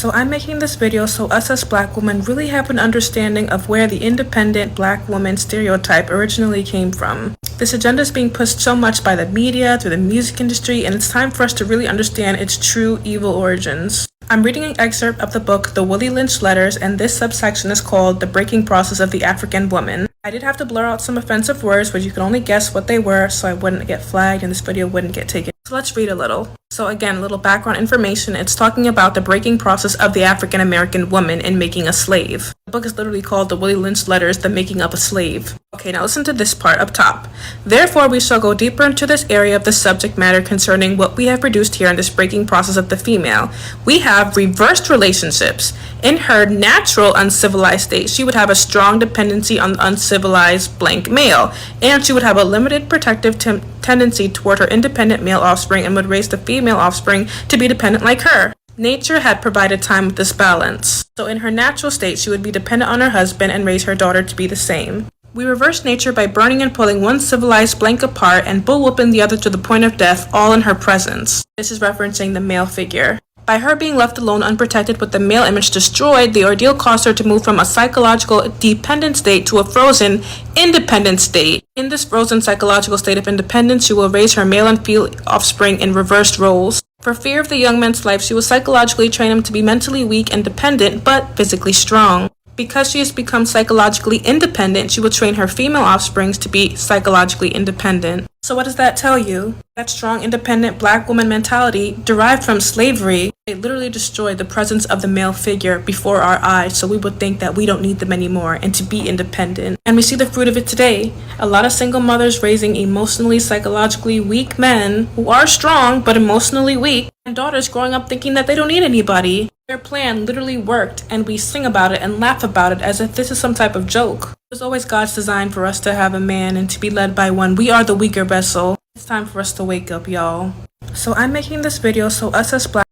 So I'm making this video so us as black women really have an understanding of where the independent black woman stereotype originally came from. This agenda is being pushed so much by the media, through the music industry, and it's time for us to really understand its true evil origins. I'm reading an excerpt of the book The Willie Lynch Letters, and this subsection is called The Breaking Process of the African Woman. I did have to blur out some offensive words, but you can only guess what they were so I wouldn't get flagged and this video wouldn't get taken. So let's read a little. So again, a little background information. It's talking about the breaking process of the African American woman in making a slave. The book is literally called The Willie Lynch Letters, The Making of a Slave. Okay, now listen to this part up top. Therefore, we shall go deeper into this area of the subject matter concerning what we have produced here in this breaking process of the female. We have reversed relationships. In her natural uncivilized state, she would have a strong dependency on the uncivilized blank male, and she would have a limited protective tendency toward her independent male offspring and would raise the female offspring to be dependent like her. Nature had provided time with this balance. So in her natural state, she would be dependent on her husband and raise her daughter to be the same. We reverse nature by burning and pulling one civilized blank apart and bull-whooping the other to the point of death, all in her presence. This is referencing the male figure. By her being left alone unprotected with the male image destroyed, the ordeal caused her to move from a psychological dependent state to a frozen independent state. In this frozen psychological state of independence, she will raise her male and female offspring in reversed roles. For fear of the young man's life, she will psychologically train him to be mentally weak and dependent, but physically strong. Because she has become psychologically independent, she will train her female offsprings to be psychologically independent. So what does that tell you? That strong, independent black woman mentality derived from slavery. It literally destroyed the presence of the male figure before our eyes, so we would think that we don't need them anymore and to be independent. And we see the fruit of it today. A lot of single mothers raising emotionally, psychologically weak men who are strong but emotionally weak, and daughters growing up thinking that they don't need anybody. Their plan literally worked, and we sing about it and laugh about it as if this is some type of joke. It was always God's design for us to have a man and to be led by one. We are the weaker vessel. It's time for us to wake up, y'all. So I'm making this video so us as black